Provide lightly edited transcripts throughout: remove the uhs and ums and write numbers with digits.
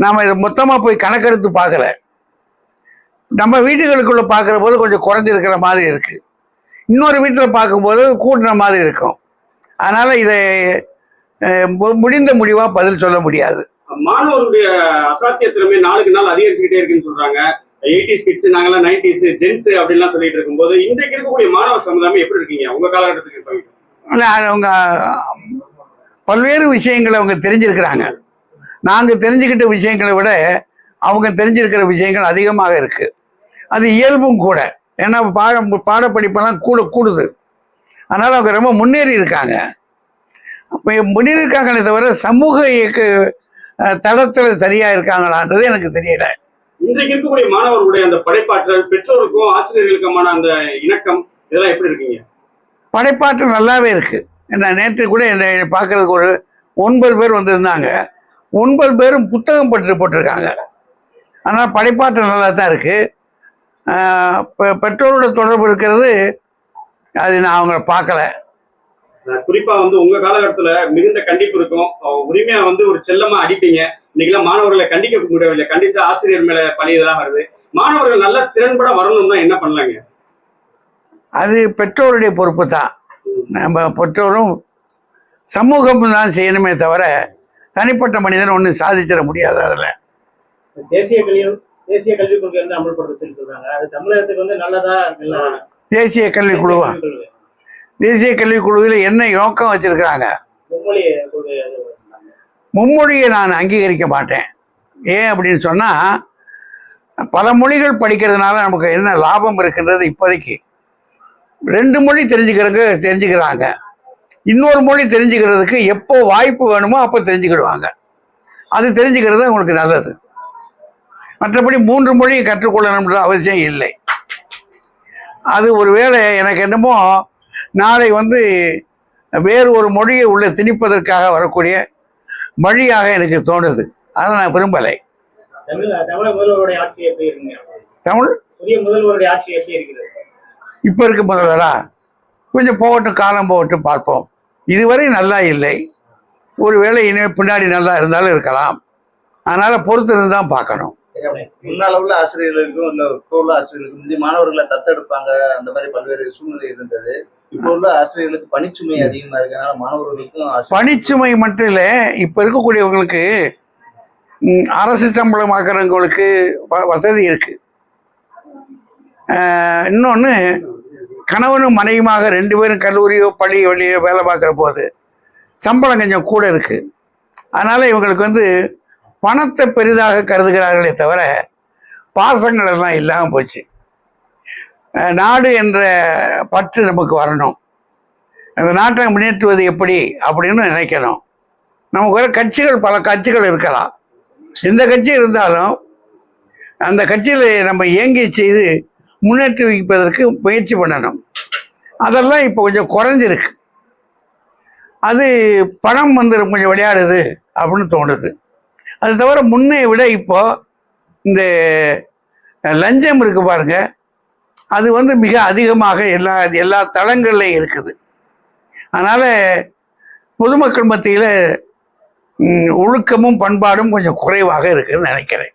நாம் இதை மொத்தமாக போய் கணக்கெடுத்து பார்க்கல. நம்ம வீட்டுகளுக்குள்ளே பார்க்குற போது கொஞ்சம் குறைஞ்சிருக்கிற மாதிரி இருக்குது, இன்னொரு வீட்டில் பார்க்கும்போது கூட்டின மாதிரி இருக்கும். அதனால் இதை முடிந்த முடிவாக பதில் சொல்ல முடியாது. மாணவர்களுடைய அசாத்திய திறமை நாளுக்கு நாள் அதிகரிச்சுக்கிட்டே இருக்குன்னு சொல்கிறாங்க. 80s கிட்ஸ், நாங்களாம் 90s ஜென்ஸ் அப்படின்லாம் சொல்லிட்டு இருக்கும்போது இன்றைக்கு இருக்கக்கூடிய மாணவ சமுதாயம் எப்படி இருக்கீங்க உங்கள் காலகட்டத்துக்கு இருப்பாங்க? அவங்க பல்வேறு விஷயங்களை அவங்க தெரிஞ்சிருக்கிறாங்க. நாங்கள் தெரிஞ்சுக்கிட்ட விஷயங்களை விட அவங்க தெரிஞ்சிருக்கிற விஷயங்கள் அதிகமாக இருக்குது. அது இயல்பும் கூட. ஏன்னா பாடப்படிப்பெல்லாம் கூடுது. அதனால் அவங்க ரொம்ப முன்னேறி இருக்காங்க. அப்போ முன்னேறி இருக்காங்களே தவிர சமூக இயக்க தளத்தில் சரியாக இருக்காங்களான்றது எனக்கு தெரியல. இன்றைக்கு இருக்கக்கூடிய மாணவர்களுடைய அந்த படைப்பாற்றல், பெற்றோருக்கும் ஆசிரியர்களுக்குமான அந்த இணக்கம், இதெல்லாம் எப்படி இருக்கீங்க? படைப்பாற்றல் நல்லாவே இருக்குது. நான் நேற்று கூட என்னை பார்க்கறதுக்கு ஒரு 9 பேர் வந்திருந்தாங்க. 9 பேரும் புத்தகம் போட்டிருக்காங்க. ஆனால் படைப்பாற்றல் நல்லா தான் இருக்குது. பெற்றோரோட தொடர்பு இருக்கிறது அது நான் அவங்கள பார்க்கல. குறிப்பா உங்க காலகட்டத்துல மிகுந்த கண்டிப்பு இருக்கும், உரிமையா ஒரு செல்லமா அடிப்பீங்க. இன்னைக்கெல்லாம் மாணவர்களை கண்டிக்க முடியவில்லை, கண்டிச்சா ஆசிரியர் மேல பழி இதெல்லாம் வருது. மாணவர்கள் நல்லா திறன்பட வரணும்னா என்ன பண்ணலாங்க? அது பெற்றோருடைய பொறுப்பு தான். நம்ம பெற்றோரும் சமூகம் தான் செய்யணுமே தவிர தனிப்பட்ட மனிதன் ஒன்றும் சாதிச்சிட முடியாது. அதில் தேசிய கல்விக் கொள்கை அமல்படுத்த சொல்லி சொல்றாங்க. அது தமிழகத்துக்கு நல்லதா? தேசிய கல்விக் குழுவா? தேசிய கல்விக் குழுவில் என்ன நோக்கம் வச்சிருக்கிறாங்க? மும்மொழியை நான் அங்கீகரிக்க மாட்டேன். ஏன் அப்படின்னு சொன்னால், பல மொழிகள் படிக்கிறதுனால நமக்கு என்ன லாபம் இருக்குன்றது இப்போதைக்கு 2 மொழி தெரிஞ்சுக்கிறாங்க. இன்னொரு மொழி தெரிஞ்சுக்கிறதுக்கு எப்போ வாய்ப்பு வேணுமோ அப்போ தெரிஞ்சுக்கிடுவாங்க. அது தெரிஞ்சுக்கிறது அவங்களுக்கு நல்லது. மற்றபடி 3 மொழியை கற்றுக்கொள்ளணுன்ற அவசியம் இல்லை. அது ஒருவேளை எனக்கு என்னமோ நாளை வேறு ஒரு மொழியை உள்ள திணிப்பதற்காக வரக்கூடிய மொழியாக எனக்கு தோணுது. அதை நான் விரும்பலை. தமிழ் புதிய முதல்வருடைய ஆட்சி எப்படி இருக்கிறது? இப்போ இருக்க முதல்வரா கொஞ்சம் போகட்டும், காலம் போகட்டும், பார்ப்போம். இதுவரை நல்லா இல்லை. ஒருவேளை இனிமே பின்னாடி நல்லா இருந்தாலும் இருக்கலாம். அதனால் பொறுத்து இருந்து தான் பார்க்கணும். முன்னால உள்ள ஆசிரியர்களுக்கும் இல்லை இப்போ உள்ள ஆசிரியர்களுக்கும் முந்தைய மாணவர்களை தத்தெடுப்பாங்க, அந்த மாதிரி பல்வேறு சூழ்நிலை இருந்தது. இப்போ உள்ள ஆசிரியர்களுக்கு பணிச்சுமை அதிகமாக இருக்கு. அதனால மாணவர்களுக்கும் பணிச்சுமை மட்டும் இல்லை, இப்போ இருக்கக்கூடியவங்களுக்கு அரசு சம்பளமாக்குறவங்களுக்கு வசதி இருக்கு. இன்னொன்று, கணவனும் மனைவியுமாக 2 பேரும் கல்லூரியோ பள்ளியோ வேலை பார்க்குற போது சம்பளம் கொஞ்சம் கூட இருக்கு. அதனால இவங்களுக்கு பணத்தை பெரிதாக கருதுகிறார்களே தவிர பாசங்கள் எல்லாம் இல்லாமல் போச்சு. நாடு என்ற பற்று நமக்கு வரணும். அந்த நாட்டை முன்னேற்றுவது எப்படி அப்படின்னு நினைக்கணும். நமக்கு கட்சிகள், பல கட்சிகள் இருக்கலாம். எந்த கட்சி இருந்தாலும் அந்த கட்சியில் நம்ம இயங்கி செய்து முன்னேற்றி வைப்பதற்கு முயற்சி பண்ணணும். அதெல்லாம் இப்போ கொஞ்சம் குறைஞ்சிருக்கு. அது பணம் கொஞ்சம் விளையாடுது அப்படின்னு தோணுது. அது தவிர முன்னே விட இப்போ இந்த லஞ்சம் இருக்கு பாருங்க, அது மிக அதிகமாக எல்லா தளங்கள்லையும் இருக்குது. அதனால் பொதுமக்கள் மத்தியில் ஒழுக்கமும் பண்பாடும் கொஞ்சம் குறைவாக இருக்குன்னு நினைக்கிறேன்.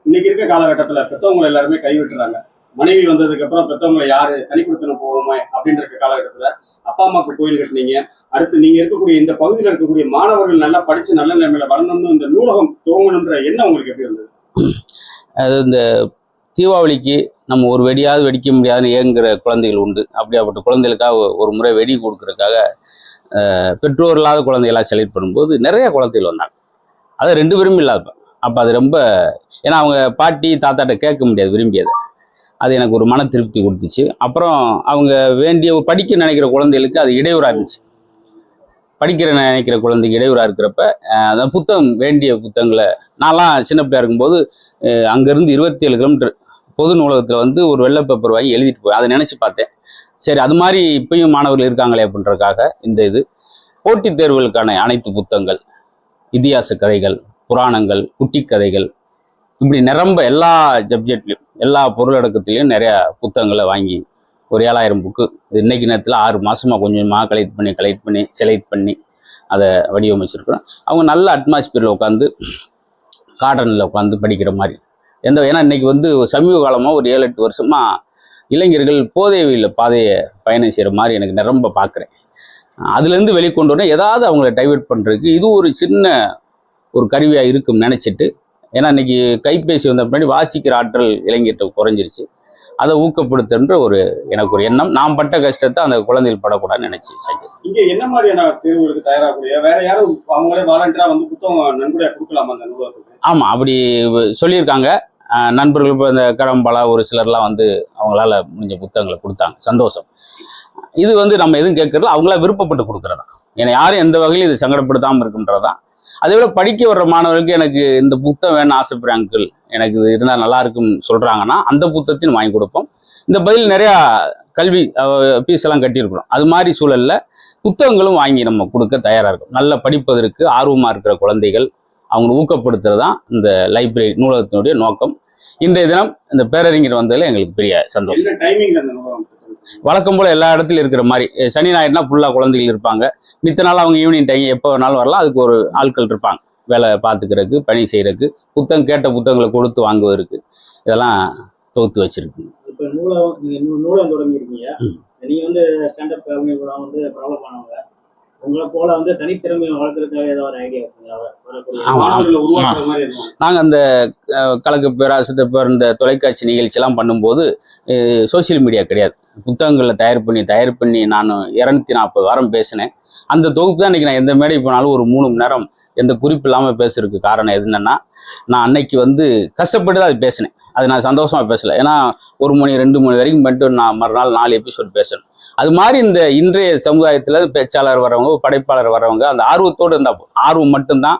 இன்னைக்கு இருக்க காலகட்டத்தில் பெற்றவங்களை எல்லாருமே கைவிட்டுறாங்க. மனைவி வந்ததுக்கு அப்புறம் பெற்றவங்களை யாரு தனி கொடுத்தன போவோமே அப்படின்ற காலகட்டத்தில் அப்பா அம்மாவுக்கு கோயில் கட்டினீங்க. அடுத்து நீங்க இருக்கக்கூடிய இந்த பகுதியில் இருக்கக்கூடிய மாணவர்கள் நல்லா படிச்சு நல்ல நிலைமையில வரணும்னு இந்த நூலகம் துவங்கணுன்ற எண்ணம் உங்களுக்கு எப்படி இருந்தது? அது இந்த தீபாவளிக்கு நம்ம ஒரு வெடியாவது வெடிக்க முடியாதுன்னு ஏங்குற குழந்தைகள் உண்டு. அப்படியாப்பட்ட குழந்தைகளுக்காக ஒரு முறை வெடி கொடுக்கறதுக்காக பெற்றோர் இல்லாத குழந்தைகளாக செலக்ட் பண்ணும்போது நிறைய குழந்தைகள் வந்தாங்க. அது 2 பேரும் இல்லாத. அப்போ அது ரொம்ப, ஏன்னா அவங்க பாட்டி தாத்தாட்ட கேட்க முடியாது விரும்பியது. அது எனக்கு ஒரு மன திருப்தி கொடுத்துச்சு. அப்புறம் அவங்க படிக்க நினைக்கிற குழந்தைகளுக்கு அது இடையூறாக இருந்துச்சு. படிக்கிற நினைக்கிற குழந்தைக்கு இடையூறாக இருக்கிறப்ப அந்த புத்தகம், வேண்டிய புத்தகங்களை நான்லாம் சின்ன பிள்ளையா இருக்கும்போது அங்கேருந்து 27 கிலோமீட்டர் பொது நூலகத்தில் ஒரு வெள்ளை பேப்பர் வாங்கி எழுதிட்டு போய் அதை நினச்சி பார்த்தேன். சரி, அது மாதிரி இப்பயும் மாணவர்கள் இருக்காங்களே அப்படின்றதுக்காக இந்த போட்டித் தேர்வுகளுக்கான அனைத்து புத்தகங்கள், இதிகாச கதைகள், புராணங்கள், குட்டி கதைகள், இப்படி நிரம்ப எல்லா சப்ஜெக்ட்லையும் எல்லா பொருளடக்கத்திலையும் நிறையா புத்தகங்களை வாங்கி ஒரு 7000 புக்கு இன்னைக்கு நேரத்தில் 6 மாதமாக கொஞ்சமாக கலெக்ட் பண்ணி செலக்ட் பண்ணி அதை வடிவமைச்சிருக்கிறோம். அவங்க நல்ல அட்மாஸ்பியரில் உட்காந்து கார்டனில் உட்காந்து படிக்கிற மாதிரி ஏன்னா இன்றைக்கி வந்து சமீப காலமாக ஒரு 7-8 வருஷமாக இளைஞர்கள் போதை பாதையை பயணம் செய்கிற மாதிரி எனக்கு நிரம்ப பார்க்குறேன். அதுலேருந்து வெளிக்கொண்டு வரணும், ஏதாவது அவங்கள டைவெர்ட் பண்ணுறதுக்கு இது ஒரு சின்ன ஒரு கருவியாக இருக்கும்னு நினச்சிட்டு, ஏன்னா இன்றைக்கி கைபேசி வந்த பின்னாடி வாசிக்கிற ஆற்றல் இளைஞர்கிட்ட குறைஞ்சிருச்சு. அதை ஊக்கப்படுத்துன்ற எனக்கு ஒரு எண்ணம். நான் பட்ட கஷ்டத்தை அந்த குழந்தைகள் படக்கூடாதுன்னு நினைச்சு செஞ்சேன். இங்க என்ன மாதிரியான தேர்வுகளுக்கு தயாராகக்கூடிய வேற யாரும் அவங்களே வாலண்டியரா வந்து புத்தகம் நன்கொடையா கொடுக்கலாமா அந்த நூலகத்துக்கு? ஆமாம், அப்படி சொல்லியிருக்காங்க. நண்பர்கள் இப்போ இந்த கடம்பலா ஒரு சிலர்லாம் வந்து அவங்களால முடிஞ்ச புத்தகங்களை கொடுத்தாங்க, சந்தோஷம். இது வந்து நம்ம எதுவும் கேட்கறதுல அவங்களா விருப்பப்பட்டு கொடுக்குறதா, ஏன்னா யாரும் எந்த வகையிலும் இது சங்கடப்படுத்தாமல் இருக்குன்றதான். அதே விட படிக்க வர்ற மாணவர்களுக்கு எனக்கு இந்த புத்தகம் வேணும்னு ஆசைப்படுறேன் அங்கிள், எனக்கு இது இருந்தால் நல்லா இருக்குன்னு சொல்கிறாங்கன்னா அந்த புத்தகத்தையும் வாங்கி கொடுப்போம். இந்த பதில் நிறையா கல்வி ஃபீஸ் எல்லாம் கட்டியிருக்கிறோம். அது மாதிரி சூழலில் புத்தகங்களும் வாங்கி நம்ம கொடுக்க தயாராக இருக்கும். நல்ல படிப்பதற்கு ஆர்வமாக இருக்கிற குழந்தைகள் அவங்களை ஊக்கப்படுத்துறது தான் இந்த லைப்ரரி நூலகத்தினுடைய நோக்கம். இன்றைய தினம் இந்த பேரறிஞர் வந்ததில் எங்களுக்கு பெரிய சந்தோஷம். வழக்கம் போல் எல்லா இடத்துலையும் இருக்கிற மாதிரி சனி ஞாயிறுனா ஃபுல்லாக குழந்தைகள் இருப்பாங்க. மித்த நாள் அவங்க ஈவினிங் டைம் எப்போ வேணாலும் வரலாம். அதுக்கு ஒரு ஆட்கள் இருப்பாங்க வேலை பார்த்துக்கிறதுக்கு, பணி செய்கிறதுக்கு, புத்தகம் கேட்ட புத்தகங்களை கொடுத்து வாங்குவதற்கு, இதெல்லாம் தொகுத்து வச்சிருக்கு. இப்போ நூலகம் தொடங்கியிருக்கீங்க. நீங்கள் வந்து ஸ்டாண்டப் கவிஞர்களாக வந்து பிரபலமானவங்க. உங்களை போல வந்து தனித்திறமையை வளர்க்கறதுக்காக ஏதாவது ஒரு ஐடியா நாங்கள் அந்த கலக்கு பேர் அசத்த பேர் இந்த தொலைக்காட்சி நிகழ்ச்சியெல்லாம் பண்ணும்போது சோசியல் மீடியா கிடையாது. புத்தகங்களை தயார் பண்ணி நான் 240 வாரம் பேசினேன். அந்த தொகுப்பு தான் இன்றைக்கி நான் எந்த மேடை போனாலும் ஒரு 3 மணி நேரம் எந்த குறிப்பு இல்லாமல் பேசுறதுக்கு காரணம் எதுன்னா, நான் அன்னைக்கு வந்து கஷ்டப்பட்டு தான் அது பேசினேன். அது நான் சந்தோஷமாக பேசலை. ஏன்னா 1 மணி 2 மணி வரைக்கும் பண்ணிட்டு நான் மறுநாள் 4 எபிசோட் பேசணும். அது மாதிரி இந்த இன்றைய சமுதாயத்தில் பேச்சாளர் வரவங்க, படைப்பாளர் வரவங்க அந்த ஆர்வத்தோடு இருந்தால் ஆர்வம் மட்டும்தான்,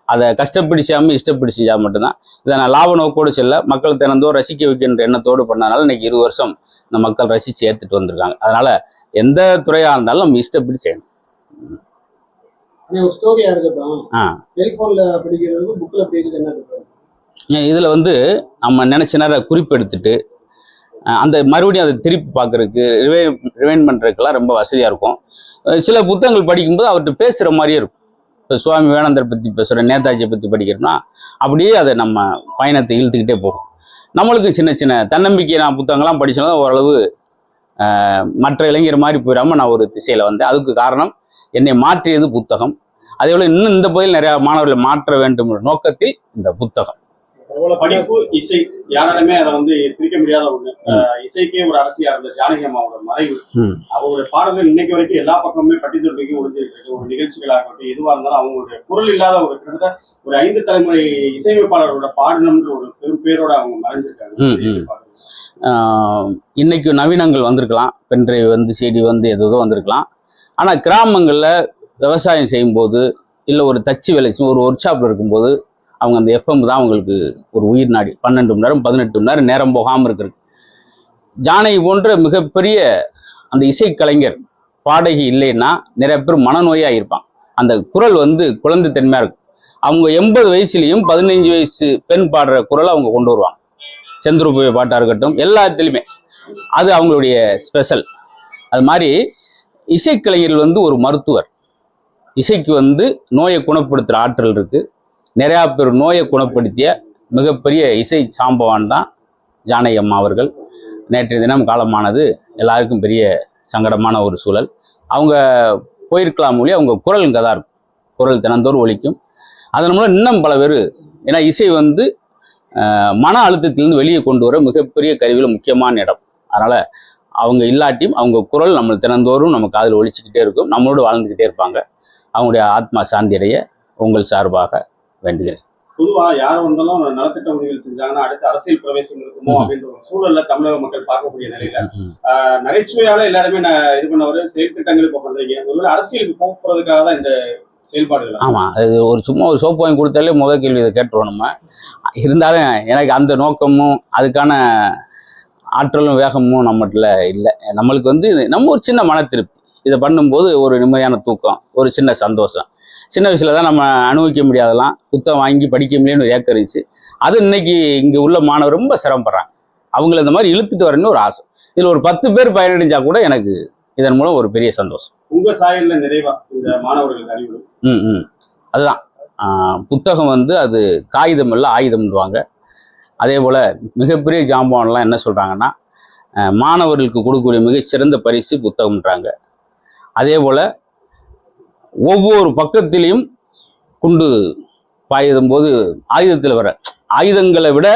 அதை கஷ்டப்படிச்சாமல் இஷ்டப்படி செஞ்சால் மட்டும்தான். இதை நான் லாப நோக்கோடு செல்ல மக்கள் தினந்தோறும் ரசிக்க வைக்கின்ற எண்ணத்தோடு பண்ணதுனால இன்னைக்கு 20 வருஷம் இந்த மக்கள் ரசித்து ஏற்றுட்டு வந்திருக்காங்க. அதனால் எந்த துறையாக இருந்தாலும் நம்ம இஷ்டப்படி செய்யணும். ஒரு ஸ்டோரியா இருக்கட்டும், செல்போன்ல படிக்கிறதுக்கு புக்ல படிக்கிறது என்ன இருக்கும்? இதில் வந்து நம்ம நினைச்ச நேரம் குறிப்பெடுத்துட்டு அந்த மறுபடியும் அதை திருப்பி பார்க்கறதுக்கு ரிவைண்ட் பண்ணுறதுக்கெல்லாம் ரொம்ப வசதியாக இருக்கும். சில புத்தகங்கள் படிக்கும்போது அவர்கிட்ட பேசுகிற மாதிரியே இருக்கும். இப்போ சுவாமி விவேகானந்தர் பற்றி பேசுகிறேன், நேதாஜியை பற்றி படிக்கிறோம்னா அப்படியே அதை நம்ம பயணத்தை இழுத்துக்கிட்டே போகும். நம்மளுக்கு சின்ன சின்ன தன்னம்பிக்கை நான் புத்தகங்கள்லாம் படிச்சோன்னா ஓரளவு மற்ற இளைஞர் மாதிரி போயிடாமல் நான் ஒரு திசையில் வந்தேன். அதுக்கு காரணம் என்னை மாற்றியது புத்தகம். அதே போல் இன்னும் இந்த பகுதியில் நிறையா மாணவர்களை மாற்ற வேண்டும் என்ற நோக்கத்தில் இந்த புத்தகம். படிப்பு, இசை யாராலுமே அதை வந்து பிரிக்க முடியாத ஒண்ணு. இசைக்கே ஒரு அரசியா இருந்த ஜானகி அம்மாவோட மறைவு, அவங்களுடைய பாடல்கள் இன்னைக்கு வரைக்கும் எல்லா பக்கமுமே பட்டி தொட்டிக்கு ஒழிஞ்சிட்டு இருக்கு. ஒரு நிகழ்ச்சிகளாகட்டும் எதுவாக இருந்தாலும் அவங்களுடைய குரல் இல்லாத ஒரு கிட்டத்தட்ட ஒரு 5 தலைமுறை இசையமைப்பாளர்களோட பாடணும்ன்ற ஒரு பெரும் பேரோட அவங்க மறைஞ்சிருக்காங்க. இன்னைக்கு நவீனங்கள் வந்திருக்கலாம், பென்ட்ரைவ் வந்து CD வந்து ஏதோ வந்திருக்கலாம். ஆனால் கிராமங்களில் விவசாயம் செய்யும்போது இல்லை ஒரு தச்சு வேலை ஒரு ஒர்க் ஷாப்பில் இருக்கும்போது அவங்க அந்த FM தான் அவங்களுக்கு ஒரு உயிர் நாடி. 12 மணி நேரம் 18 மணி நேரம் நேரம் போகாமல் இருக்கிறது. ஜானகி போன்ற மிகப்பெரிய அந்த இசைக்கலைஞர் பாடகி இல்லைன்னா நிறைய பேர் மனநோயாக இருப்பான். அந்த குரல் வந்து குழந்தை தன்மையாக இருக்கும். அவங்க 80 வயசுலேயும் 15 வயசு பெண் பாடுற குரலை அவங்க கொண்டு வருவாங்க. செந்துருப்பைய பாட்டாக இருக்கட்டும், எல்லாத்துலேயுமே அது அவங்களுடைய ஸ்பெஷல். அது மாதிரி இசைக்கலைஞர்கள் வந்து ஒரு மருத்துவர். இசைக்கு வந்து நோயை குணப்படுத்துகிற ஆற்றல் இருக்குது. நிறையா பேர் நோயை குணப்படுத்திய மிகப்பெரிய இசை சாம்பவான் தான் ஜானகி அம்மா அவர்கள். நேற்றைய தினம் காலமானது எல்லாருக்கும் பெரிய சங்கடமான ஒரு சூழல். அவங்க போயிருக்கலாம் மொழி, அவங்க குரல் இங்கே தான் இருக்கும். குரல் தினந்தோறும் ஒலிக்கும். அதன் மூலம் இன்னும் பல பேர், ஏன்னா இசை வந்து மன அழுத்தத்திலிருந்து வெளியே கொண்டு வர மிகப்பெரிய கருவியில் முக்கியமான இடம். அதனால் அவங்க இல்லாட்டியும் அவங்க குரல் நம்ம தினந்தோறும் நம்ம காதில் ஒலிச்சுக்கிட்டே இருக்கும், நம்மளோடு வாழ்ந்துக்கிட்டே இருப்பாங்க. அவங்களுடைய ஆத்மா சாந்தி அடைய உங்கள் சார்பாக வேண்டுகிறேன். பொதுவா யார் வந்தாலும் நலத்திட்ட உதவிகள் செஞ்சாங்கன்னா அடுத்து அரசியல் பிரவேசம் இருக்குமோ அப்படின்ற ஒரு சூழல்ல தமிழக மக்கள் பார்க்கக்கூடிய நிலையில நகைச்சுவையால எல்லாருமே இது பண்ணவரு செயல் திட்டங்கள் இப்ப பண்றீங்க. ஒருவேளை அரசியலுக்கு போறதுக்காக தான் இந்த செயல்பாடுகள். ஆமா, அது ஒரு சும்மா ஒரு சோப்பு வாங்கி கொடுத்தாலே முதல் கேள்வி இதை கேட்டுருவோம் நம்ம. இருந்தாலும் எனக்கு அந்த நோக்கமும் அதுக்கான ஆற்றலும் வேகமும் நம்மகிட்ட இல்லை. நம்மளுக்கு வந்து நம்ம ஒரு சின்ன மன திருப்தி, இதை பண்ணும்போது ஒரு நிம்மதியான தூக்கம், ஒரு சின்ன சந்தோஷம். சின்ன வயசுல தான் நம்ம அனுபவிக்க முடியாதெல்லாம் புத்தகம் வாங்கி படிக்க முடியும்னு ஒரு ஏக்கம் இருந்துச்சு. அது இன்னைக்கு இங்கே உள்ள மாணவர் ரொம்ப சிரமப்படுறாங்க. அவங்கள இந்த மாதிரி இழுத்துட்டு வரணும்னு ஒரு ஆசை. இதில் ஒரு 10 பேர் பயனடைஞ்சா கூட எனக்கு இதன் மூலம் ஒரு பெரிய சந்தோஷம். உங்க சாயல்ல நிறைவா இந்த மாணவர்களுக்கு அறிவுரை. அதுதான் புத்தகம் வந்து அது காகிதம் இல்லை ஆயுதம்ன்றாங்க. அதே போல் மிகப்பெரிய ஜாம்பவான்லாம் என்ன சொல்கிறாங்கன்னா, மாணவர்களுக்கு கொடுக்கக்கூடிய மிகச்சிறந்த பரிசு புத்தகம்ன்றாங்க. அதே போல் ஒவ்வொரு பக்கத்திலையும் குண்டு பாயுதும் போது ஆயுதத்தில் வர ஆயுதங்களை விட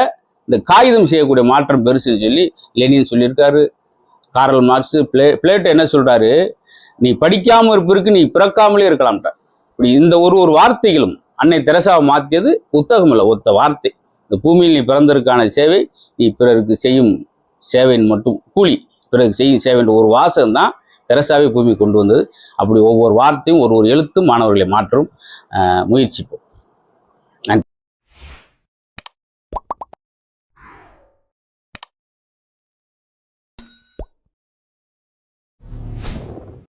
இந்த காகிதம் செய்யக்கூடிய மாற்றம் பெருசுன்னு சொல்லி லெனின் சொல்லியிருக்காரு. கார்ல் மார்க்ஸ், பிளேட்டோ என்ன சொல்கிறாரு, நீ படிக்காமல் இருப்பிற்கு நீ பிறக்காமலே இருக்கலாம்ன்ற. இப்படி இந்த ஒரு வார்த்தைகளும் அன்னை தெரசாவை மாற்றியது புத்தகம் இல்லை, ஒத்த வார்த்தை. இந்த பூமியில் நீ பிறந்ததற்கான சேவை, நீ பிறருக்கு செய்யும் சேவையின் மட்டும் கூலி, பிறருக்கு செய்யும் சேவைன்ற ஒரு வாசகம் தான் தெரசாவை பூமி கொண்டு வந்தது. அப்படி ஒவ்வொரு வார்த்தையும் ஒரு எழுத்தும் மாணவர்களை மாற்றும் முயற்சிப்போம்.